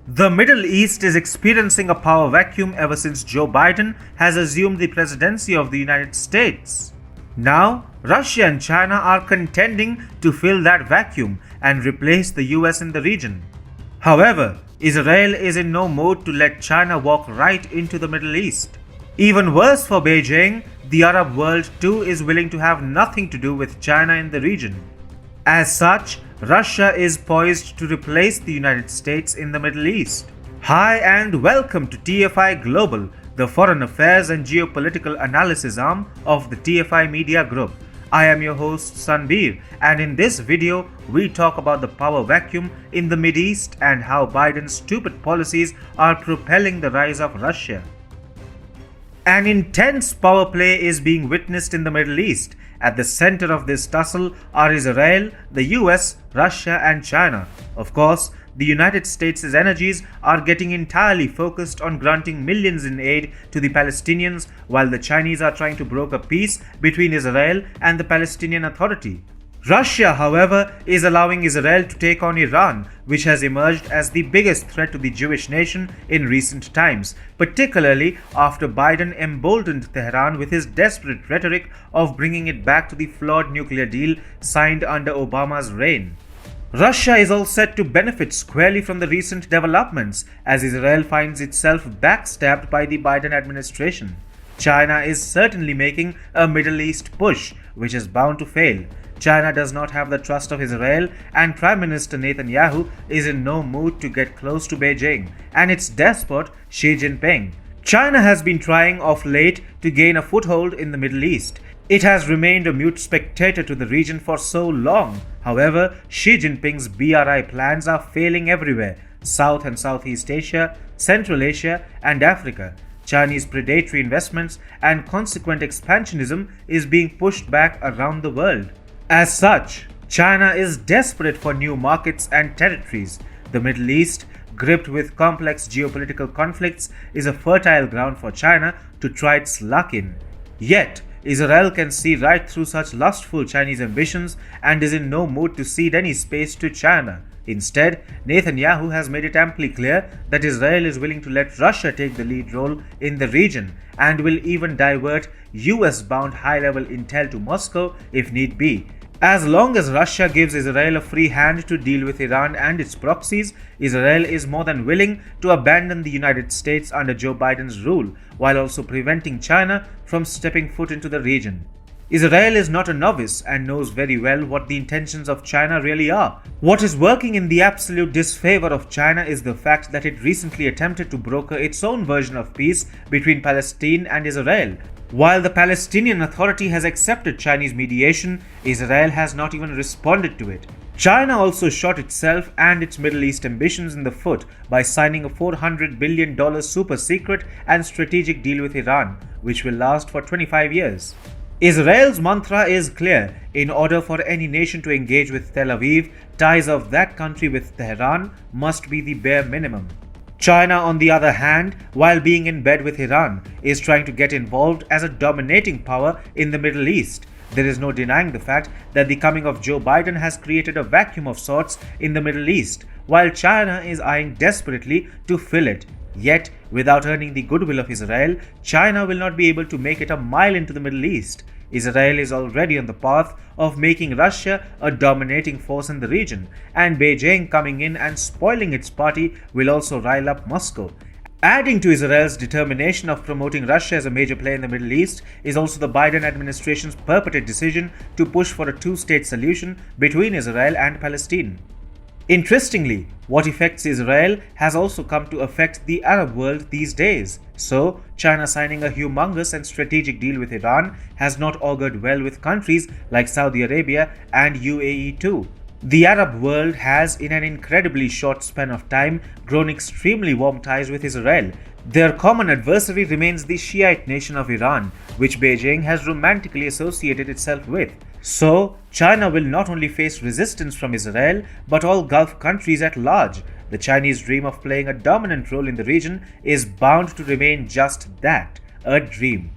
The Middle East is experiencing a power vacuum ever since Joe Biden has assumed the presidency of the United States. Now, Russia and China are contending to fill that vacuum and replace the US in the region. However, Israel is in no mood to let China walk right into the Middle East. Even worse for Beijing, the Arab world too is willing to have nothing to do with China in the region. As such, Russia is poised to replace the United States in the Middle East. Hi and welcome to TFI Global, the foreign affairs and geopolitical analysis arm of the TFI Media Group. I am your host Sanbir, and in this video we talk about the power vacuum in the Mideast and how Biden's stupid policies are propelling the rise of Russia. An intense power play is being witnessed in the Middle East. At the center of this tussle are Israel, the US, Russia and China. Of course, the United States' energies are getting entirely focused on granting millions in aid to the Palestinians, while the Chinese are trying to broker peace between Israel and the Palestinian Authority. Russia, however, is allowing Israel to take on Iran, which has emerged as the biggest threat to the Jewish nation in recent times, particularly after Biden emboldened Tehran with his desperate rhetoric of bringing it back to the flawed nuclear deal signed under Obama's reign. Russia is all set to benefit squarely from the recent developments, as Israel finds itself backstabbed by the Biden administration. China is certainly making a Middle East push, which is bound to fail. China does not have the trust of Israel, and Prime Minister Netanyahu is in no mood to get close to Beijing and its despot Xi Jinping. China has been trying of late to gain a foothold in the Middle East. It has remained a mute spectator to the region for so long. However, Xi Jinping's BRI plans are failing everywhere: South and Southeast Asia, Central Asia and Africa. Chinese predatory investments and consequent expansionism is being pushed back around the world. As such, China is desperate for new markets and territories. The Middle East, gripped with complex geopolitical conflicts, is a fertile ground for China to try its luck in. Yet, Israel can see right through such lustful Chinese ambitions and is in no mood to cede any space to China. Instead, Netanyahu has made it amply clear that Israel is willing to let Russia take the lead role in the region and will even divert US-bound high-level intel to Moscow if need be. As long as Russia gives Israel a free hand to deal with Iran and its proxies, Israel is more than willing to abandon the United States under Joe Biden's rule, while also preventing China from stepping foot into the region. Israel is not a novice and knows very well what the intentions of China really are. What is working in the absolute disfavor of China is the fact that it recently attempted to broker its own version of peace between Palestine and Israel. While the Palestinian Authority has accepted Chinese mediation, Israel has not even responded to it. China also shot itself and its Middle East ambitions in the foot by signing a $400 billion super secret and strategic deal with Iran, which will last for 25 years. Israel's mantra is clear: in order for any nation to engage with Tel Aviv, ties of that country with Tehran must be the bare minimum. China, on the other hand, while being in bed with Iran, is trying to get involved as a dominating power in the Middle East. There is no denying the fact that the coming of Joe Biden has created a vacuum of sorts in the Middle East, while China is eyeing desperately to fill it. Yet, without earning the goodwill of Israel, China will not be able to make it a mile into the Middle East. Israel is already on the path of making Russia a dominating force in the region, and Beijing coming in and spoiling its party will also rile up Moscow. Adding to Israel's determination of promoting Russia as a major player in the Middle East is also the Biden administration's purported decision to push for a two-state solution between Israel and Palestine. Interestingly, what affects Israel has also come to affect the Arab world these days. So, China signing a humongous and strategic deal with Iran has not augured well with countries like Saudi Arabia and UAE too. The Arab world has, in an incredibly short span of time, grown extremely warm ties with Israel. Their common adversary remains the Shiite nation of Iran, which Beijing has romantically associated itself with. So, China will not only face resistance from Israel, but all Gulf countries at large. The Chinese dream of playing a dominant role in the region is bound to remain just that, a dream.